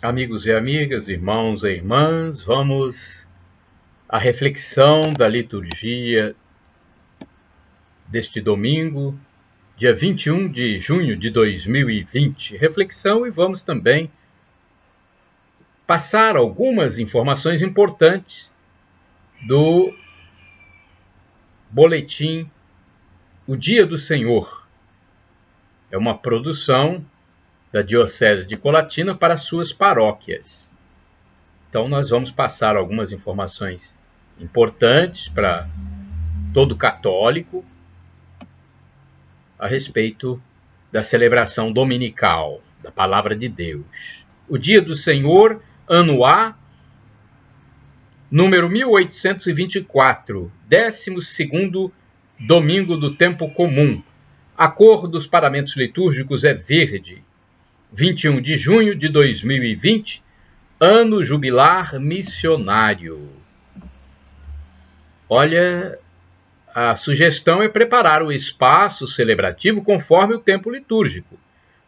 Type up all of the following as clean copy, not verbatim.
Amigos e amigas, irmãos e irmãs, vamos à reflexão da liturgia deste domingo, dia 21 de junho de 2020. Reflexão, e vamos também passar algumas informações importantes do boletim O Dia do Senhor. É uma produção da Diocese de Colatina para suas paróquias. Então nós vamos passar algumas informações importantes para todo católico a respeito da celebração dominical da Palavra de Deus. O Dia do Senhor, ano A, número 1824, 12º domingo do tempo comum. A cor dos paramentos litúrgicos é verde. 21 de junho de 2020, ano jubilar missionário. Olha, a sugestão é preparar o espaço celebrativo conforme o tempo litúrgico,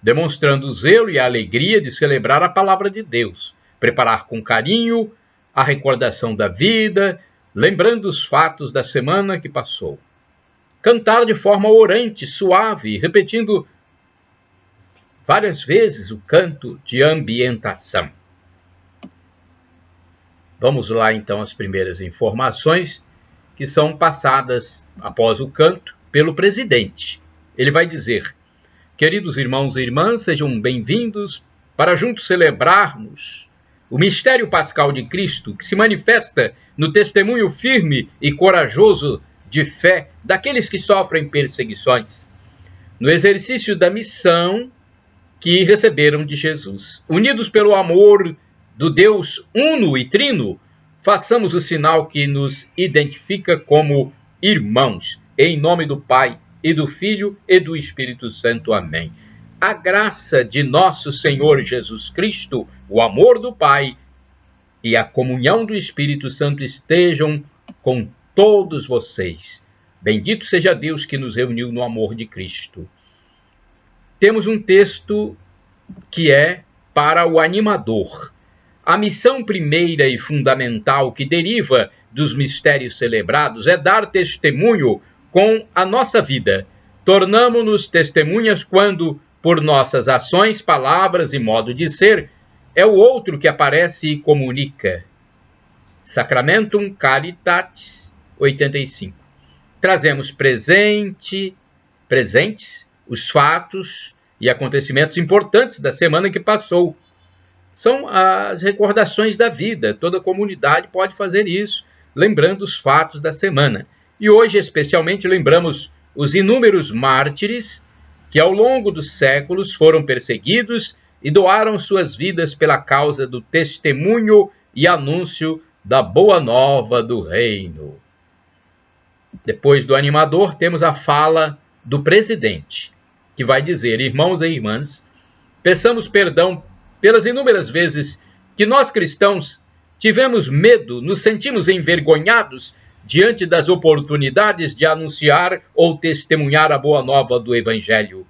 demonstrando o zelo e a alegria de celebrar a palavra de Deus, preparar com carinho a recordação da vida, lembrando os fatos da semana que passou. Cantar de forma orante, suave, repetindo várias vezes o canto de ambientação. Vamos lá então às primeiras informações que são passadas após o canto pelo presidente. Ele vai dizer: queridos irmãos e irmãs, sejam bem-vindos para juntos celebrarmos o mistério pascal de Cristo, que se manifesta no testemunho firme e corajoso de fé daqueles que sofrem perseguições, no exercício da missão que receberam de Jesus. Unidos pelo amor do Deus uno e trino, façamos o sinal que nos identifica como irmãos. Em nome do Pai, e do Filho, e do Espírito Santo. Amém. A graça de nosso Senhor Jesus Cristo, o amor do Pai e a comunhão do Espírito Santo estejam com todos vocês. Bendito seja Deus que nos reuniu no amor de Cristo. Temos um texto que é para o animador. A missão primeira e fundamental que deriva dos mistérios celebrados é dar testemunho com a nossa vida. Tornamo-nos testemunhas quando, por nossas ações, palavras e modo de ser, é o outro que aparece e comunica. Sacramentum Caritatis 85. Trazemos presentes os fatos e acontecimentos importantes da semana que passou. São as recordações da vida. Toda a comunidade pode fazer isso, lembrando os fatos da semana. E hoje, especialmente, lembramos os inúmeros mártires que, ao longo dos séculos, foram perseguidos e doaram suas vidas pela causa do testemunho e anúncio da boa nova do reino. Depois do animador, temos a fala do presidente, que vai dizer: irmãos e irmãs, peçamos perdão pelas inúmeras vezes que nós cristãos tivemos medo, nos sentimos envergonhados diante das oportunidades de anunciar ou testemunhar a boa nova do Evangelho.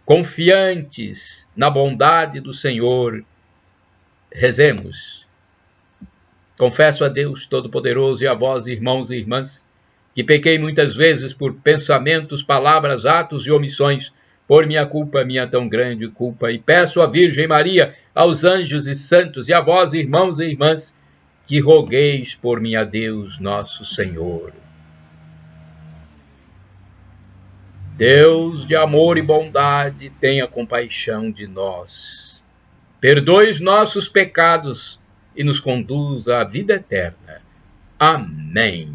Confiantes na bondade do Senhor, rezemos. Confesso a Deus Todo-Poderoso e a vós, irmãos e irmãs, que pequei muitas vezes por pensamentos, palavras, atos e omissões, por minha culpa, minha tão grande culpa, e peço à Virgem Maria, aos anjos e santos, e a vós, irmãos e irmãs, que rogueis por mim a Deus nosso Senhor. Deus de amor e bondade, tenha compaixão de nós. Perdoe os nossos pecados e nos conduza à vida eterna. Amém.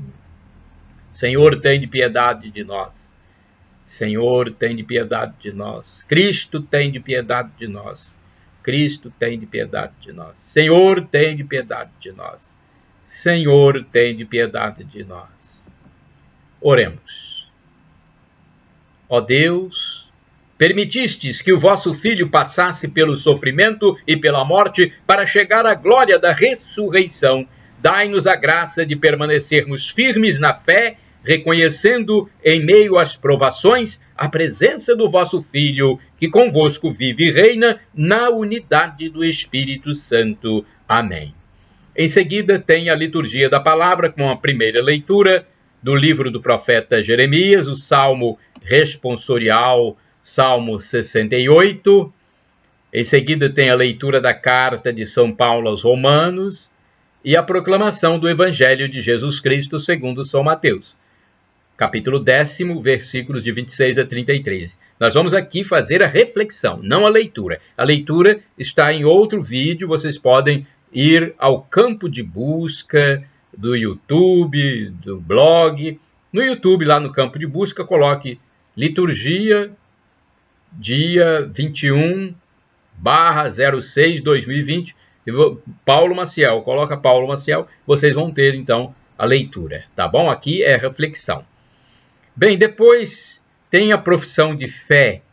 Senhor, tem piedade de nós. Senhor, tem piedade de nós. Cristo, tem piedade de nós. Cristo, tem piedade de nós. Senhor, tem piedade de nós. Senhor, tem piedade de nós. Oremos. Ó Deus, permitistes que o vosso Filho passasse pelo sofrimento e pela morte para chegar à glória da ressurreição. Dai-nos a graça de permanecermos firmes na fé, reconhecendo em meio às provações a presença do vosso Filho, que convosco vive e reina na unidade do Espírito Santo. Amém. Em seguida, tem a liturgia da palavra, com a primeira leitura do livro do profeta Jeremias, o Salmo responsorial, Salmo 68. Em seguida, tem a leitura da carta de São Paulo aos Romanos e a proclamação do Evangelho de Jesus Cristo segundo São Mateus, capítulo 10, versículos de 26 a 33. Nós vamos aqui fazer a reflexão, não a leitura. A leitura está em outro vídeo, vocês podem ir ao campo de busca do YouTube, do blog. No YouTube, lá no campo de busca, coloque liturgia, dia 21/06/2020. Paulo Maciel, coloca Paulo Maciel, vocês vão ter então a leitura, tá bom? Aqui é reflexão. Bem, depois tem a profissão de fé.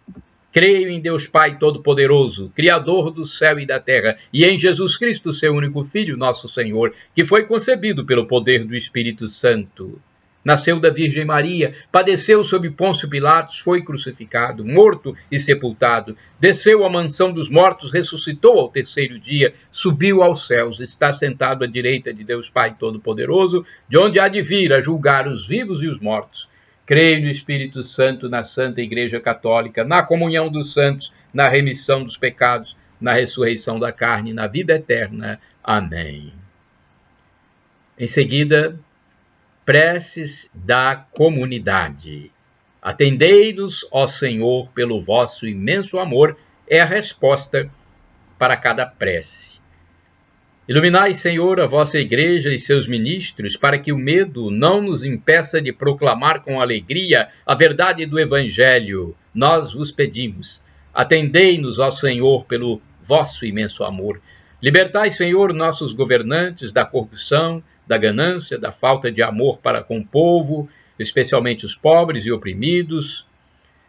Creio em Deus Pai Todo-Poderoso, Criador do céu e da terra, e em Jesus Cristo, seu único Filho, nosso Senhor, que foi concebido pelo poder do Espírito Santo. Nasceu da Virgem Maria, padeceu sob Pôncio Pilatos, foi crucificado, morto e sepultado, desceu à mansão dos mortos, ressuscitou ao terceiro dia, subiu aos céus, está sentado à direita de Deus Pai Todo-Poderoso, de onde há de vir a julgar os vivos e os mortos. Creio no Espírito Santo, na Santa Igreja Católica, na comunhão dos santos, na remissão dos pecados, na ressurreição da carne, na vida eterna. Amém. Em seguida, preces da comunidade. Atendei-nos, ó Senhor, pelo vosso imenso amor, é a resposta para cada prece. Iluminai, Senhor, a vossa igreja e seus ministros, para que o medo não nos impeça de proclamar com alegria a verdade do Evangelho. Nós vos pedimos. Atendei-nos, ó Senhor, pelo vosso imenso amor. Libertai, Senhor, nossos governantes da corrupção, da ganância, da falta de amor para com o povo, especialmente os pobres e oprimidos.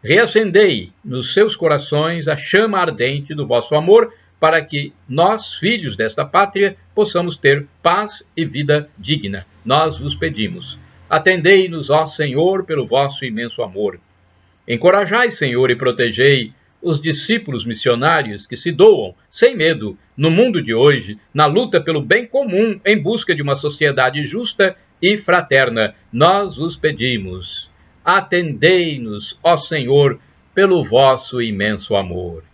Reacendei nos seus corações a chama ardente do vosso amor, para que nós, filhos desta pátria, possamos ter paz e vida digna. Nós vos pedimos. Atendei-nos, ó Senhor, pelo vosso imenso amor. Encorajai, Senhor, e protegei os discípulos missionários que se doam, sem medo, no mundo de hoje, na luta pelo bem comum, em busca de uma sociedade justa e fraterna. Nós vos pedimos. Atendei-nos, ó Senhor, pelo vosso imenso amor.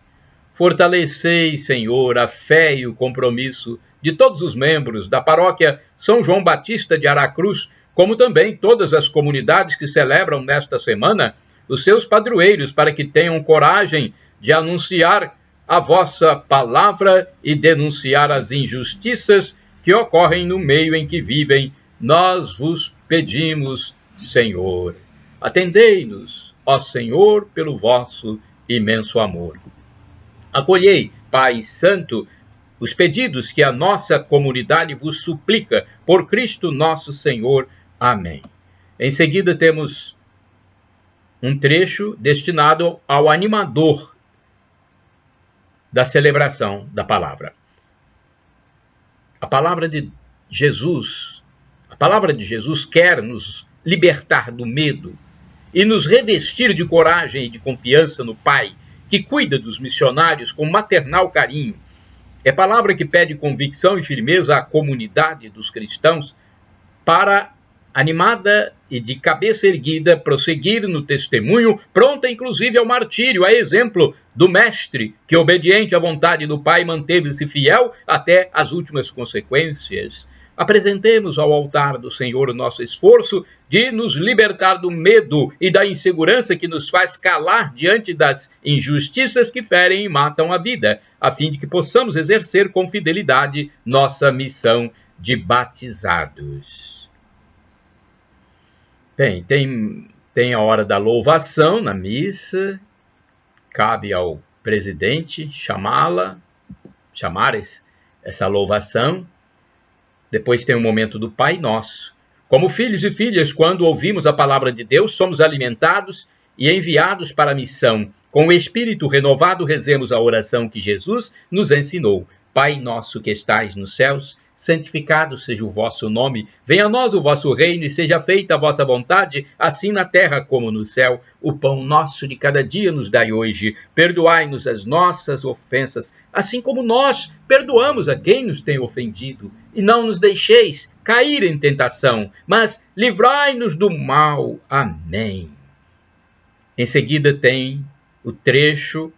Fortalecei, Senhor, a fé e o compromisso de todos os membros da paróquia São João Batista de Aracruz, como também todas as comunidades que celebram nesta semana os seus padroeiros, para que tenham coragem de anunciar a vossa palavra e denunciar as injustiças que ocorrem no meio em que vivem. Nós vos pedimos, Senhor. Atendei-nos, ó Senhor, pelo vosso imenso amor. Acolhei, Pai Santo, os pedidos que a nossa comunidade vos suplica, por Cristo nosso Senhor. Amém. Em seguida temos um trecho destinado ao animador da celebração da palavra. A palavra de Jesus quer nos libertar do medo e nos revestir de coragem e de confiança no Pai, que cuida dos missionários com maternal carinho. É palavra que pede convicção e firmeza à comunidade dos cristãos para, animada e de cabeça erguida, prosseguir no testemunho, pronta inclusive ao martírio, a exemplo do Mestre, que, obediente à vontade do Pai, manteve-se fiel até as últimas consequências. Apresentemos ao altar do Senhor o nosso esforço de nos libertar do medo e da insegurança que nos faz calar diante das injustiças que ferem e matam a vida, a fim de que possamos exercer com fidelidade nossa missão de batizados. Bem, tem a hora da louvação na missa, cabe ao presidente chamar essa louvação. Depois tem o momento do Pai Nosso. Como filhos e filhas, quando ouvimos a palavra de Deus, somos alimentados e enviados para a missão. Com o Espírito renovado, rezemos a oração que Jesus nos ensinou. Pai nosso que estais nos céus, santificado seja o vosso nome, venha a nós o vosso reino e seja feita a vossa vontade, assim na terra como no céu. O pão nosso de cada dia nos dai hoje, perdoai-nos as nossas ofensas, assim como nós perdoamos a quem nos tem ofendido, e não nos deixeis cair em tentação, mas livrai-nos do mal. Amém. Em seguida tem o trecho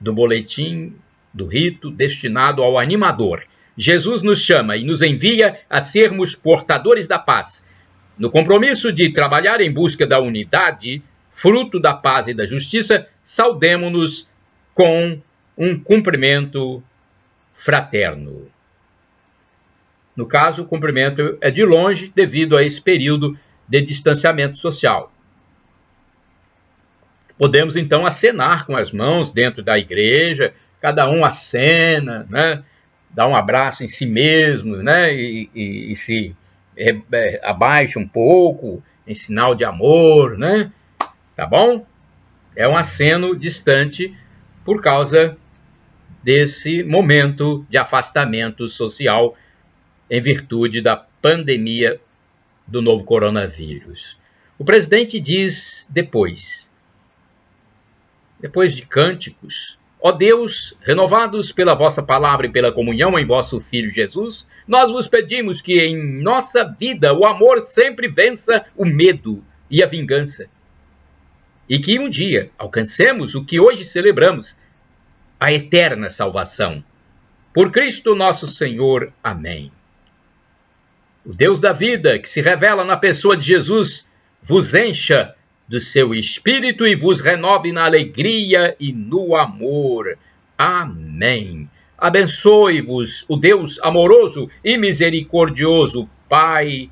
do boletim do rito destinado ao animador. Jesus nos chama e nos envia a sermos portadores da paz. No compromisso de trabalhar em busca da unidade, fruto da paz e da justiça, saudemo-nos com um cumprimento fraterno. No caso, o cumprimento é de longe devido a esse período de distanciamento social. Podemos então acenar com as mãos dentro da igreja, cada um acena, né? Dá um abraço em si mesmo, né? E se abaixa um pouco em sinal de amor, né? Tá bom? É um aceno distante por causa desse momento de afastamento social em virtude da pandemia do novo coronavírus. O presidente diz depois de cânticos: ó Deus, renovados pela vossa palavra e pela comunhão em vosso Filho Jesus, nós vos pedimos que em nossa vida o amor sempre vença o medo e a vingança, e que um dia alcancemos o que hoje celebramos, a eterna salvação. Por Cristo nosso Senhor. Amém. O Deus da vida, que se revela na pessoa de Jesus, vos encha do seu Espírito e vos renove na alegria e no amor. Amém. Abençoe-vos o Deus amoroso e misericordioso, Pai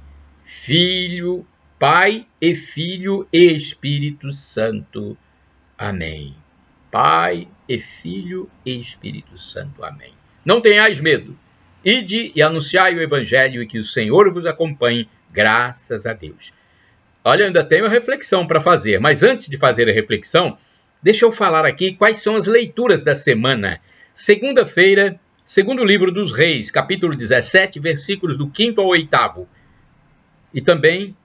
e Filho e Espírito Santo. Amém. Pai e Filho e Espírito Santo. Amém. Não tenhais medo. Ide e anunciai o Evangelho e que o Senhor vos acompanhe. Graças a Deus. Olha, ainda tenho uma reflexão para fazer, mas antes de fazer a reflexão, deixa eu falar aqui quais são as leituras da semana. Segunda-feira, segundo livro dos Reis, capítulo 17, versículos do 5º ao 8º. E também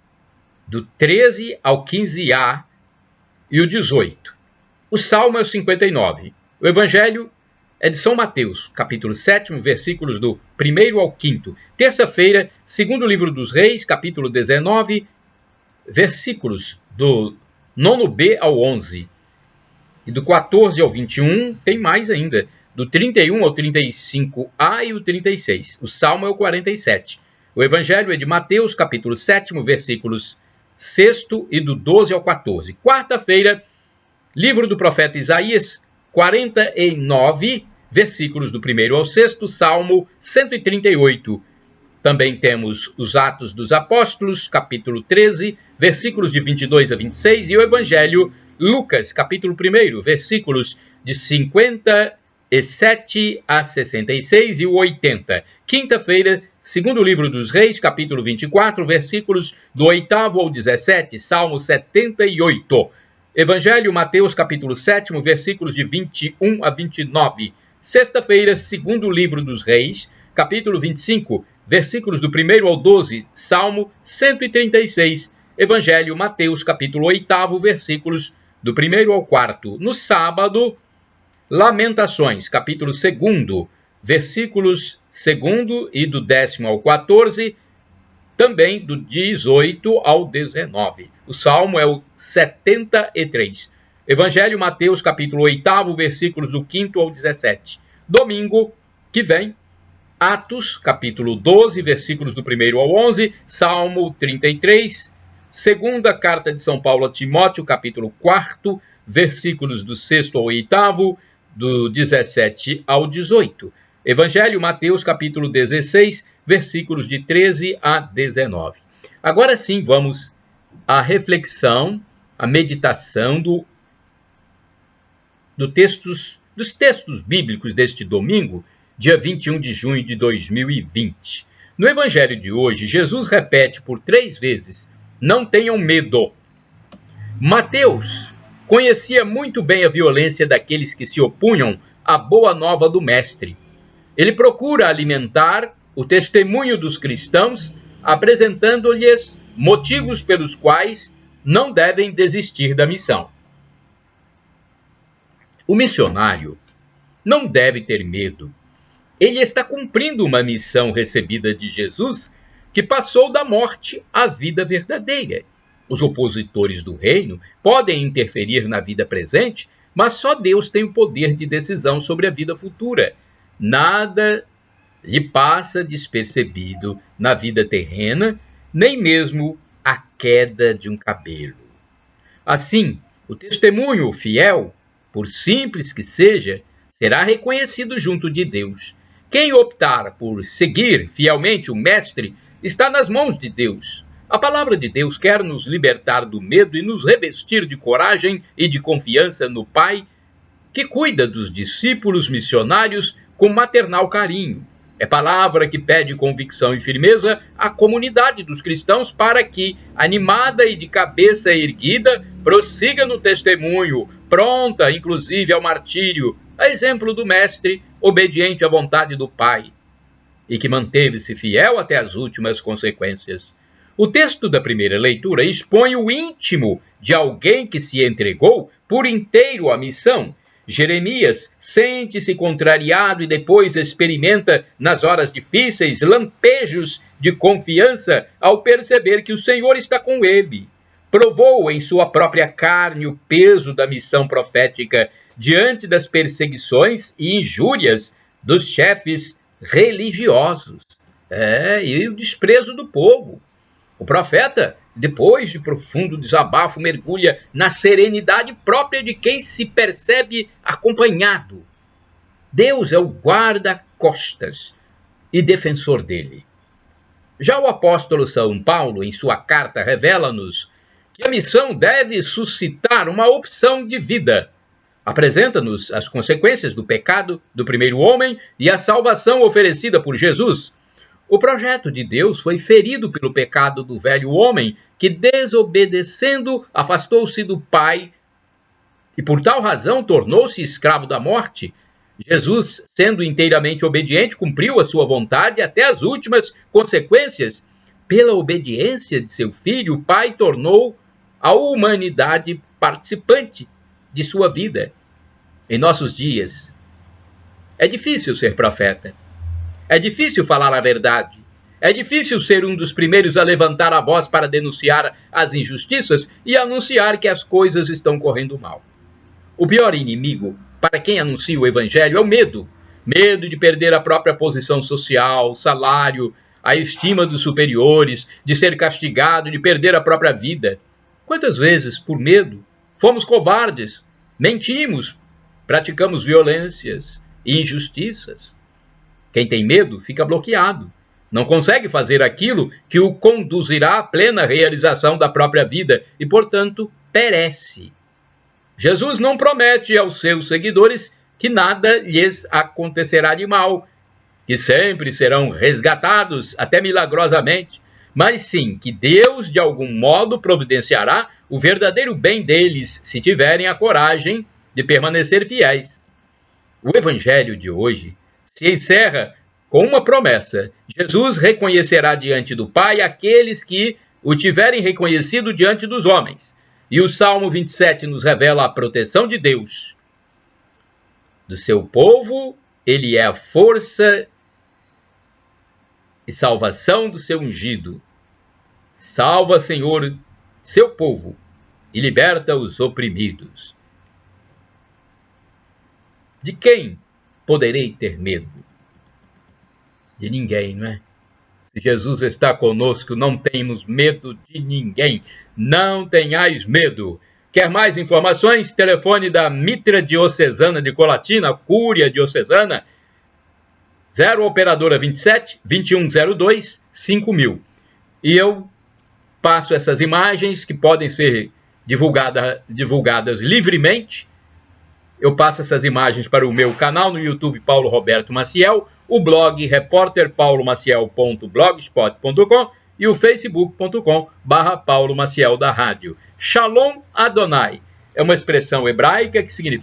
do 13 ao 15a e o 18. O Salmo é o 59. O Evangelho é de São Mateus, capítulo 7, versículos do 1º ao 5º. Terça-feira, segundo livro dos Reis, capítulo 19, versículos do 9b ao 11. E do 14 ao 21, tem mais ainda, do 31 ao 35a e o 36. O Salmo é o 47. O Evangelho é de Mateus, capítulo 7, versículos 6 e do 12 ao 14. Quarta-feira, livro do profeta Isaías, 49, versículos do 1º ao 6º, Salmo 138. Também temos os Atos dos Apóstolos, capítulo 13, versículos de 22 a 26, e o Evangelho, Lucas, capítulo 1, versículos de 57 a 66 e o 80. Quinta-feira, segundo livro dos Reis, capítulo 24, versículos do 8º ao 17, Salmo 78. Evangelho, Mateus, capítulo 7, versículos de 21 a 29. Sexta-feira, segundo livro dos Reis, capítulo 25, versículos do 1º ao 12, Salmo 136. Evangelho, Mateus, capítulo 8, versículos do 1º ao 4. No sábado, Lamentações, capítulo 2, versículos 2 e do 10º ao 14, também do 18 ao 19. O Salmo é o 73. Evangelho, Mateus, capítulo 8, versículos do 5º ao 17. Domingo que vem, Atos, capítulo 12, versículos do 1º ao 11, Salmo 33, segunda carta de São Paulo a Timóteo, capítulo 4, versículos do 6º ao 8º, do 17 ao 18. Evangelho, Mateus, capítulo 16, versículos de 13 a 19. Agora sim, vamos à reflexão, à meditação dos textos bíblicos deste domingo, dia 21 de junho de 2020. No Evangelho de hoje, Jesus repete por 3 vezes: não tenham medo. Mateus conhecia muito bem a violência daqueles que se opunham à boa nova do Mestre. Ele procura alimentar o testemunho dos cristãos, apresentando-lhes motivos pelos quais não devem desistir da missão. O missionário não deve ter medo. Ele está cumprindo uma missão recebida de Jesus, que passou da morte à vida verdadeira. Os opositores do reino podem interferir na vida presente, mas só Deus tem o poder de decisão sobre a vida futura. Nada lhe passa despercebido na vida terrena, nem mesmo a queda de um cabelo. Assim, o testemunho fiel, por simples que seja, será reconhecido junto de Deus. Quem optar por seguir fielmente o Mestre está nas mãos de Deus. A palavra de Deus quer nos libertar do medo e nos revestir de coragem e de confiança no Pai, que cuida dos discípulos missionários com maternal carinho. É palavra que pede convicção e firmeza à comunidade dos cristãos para que, animada e de cabeça erguida, prossiga no testemunho, pronta, inclusive, ao martírio, a exemplo do Mestre, obediente à vontade do Pai, e que manteve-se fiel até as últimas consequências. O texto da primeira leitura expõe o íntimo de alguém que se entregou por inteiro à missão. Jeremias sente-se contrariado e depois experimenta, nas horas difíceis, lampejos de confiança ao perceber que o Senhor está com ele. Provou em sua própria carne o peso da missão profética diante das perseguições e injúrias dos chefes religiosos. E o desprezo do povo. O profeta, depois de profundo desabafo, mergulha na serenidade própria de quem se percebe acompanhado. Deus é o guarda-costas e defensor dele. Já o apóstolo São Paulo, em sua carta, revela-nos que a missão deve suscitar uma opção de vida. Apresenta-nos as consequências do pecado do primeiro homem e a salvação oferecida por Jesus. O projeto de Deus foi ferido pelo pecado do velho homem, que, desobedecendo, afastou-se do Pai e, por tal razão, tornou-se escravo da morte. Jesus, sendo inteiramente obediente, cumpriu a sua vontade até as últimas consequências. Pela obediência de seu Filho, o Pai tornou a humanidade participante de sua vida. Em nossos dias, é difícil ser profeta. É difícil falar a verdade. É difícil ser um dos primeiros a levantar a voz para denunciar as injustiças e anunciar que as coisas estão correndo mal. O pior inimigo para quem anuncia o Evangelho é o medo. Medo de perder a própria posição social, salário, a estima dos superiores, de ser castigado, de perder a própria vida. Quantas vezes, por medo, fomos covardes, mentimos, praticamos violências e injustiças? Quem tem medo fica bloqueado. Não consegue fazer aquilo que o conduzirá à plena realização da própria vida e, portanto, perece. Jesus não promete aos seus seguidores que nada lhes acontecerá de mal, que sempre serão resgatados, até milagrosamente, mas sim que Deus, de algum modo, providenciará o verdadeiro bem deles, se tiverem a coragem de permanecer fiéis. O Evangelho de hoje se encerra com uma promessa: Jesus reconhecerá diante do Pai aqueles que o tiverem reconhecido diante dos homens. E o Salmo 27 nos revela a proteção de Deus. Do seu povo, ele é a força e salvação do seu ungido. Salva, Senhor, seu povo e liberta os oprimidos. De quem poderei ter medo? De ninguém, não é? Se Jesus está conosco, não temos medo de ninguém. Não tenhais medo. Quer mais informações? Telefone da Mitra Diocesana de Colatina, Cúria Diocesana, 0 Operadora 27 2102 5000. E eu passo essas imagens que podem ser divulgadas livremente. Eu passo essas imagens para o meu canal no YouTube Paulo Roberto Maciel, o blog repórterpaulomaciel.blogspot.com e o facebook.com/Paulo Maciel da Rádio. Shalom Adonai é uma expressão hebraica que significa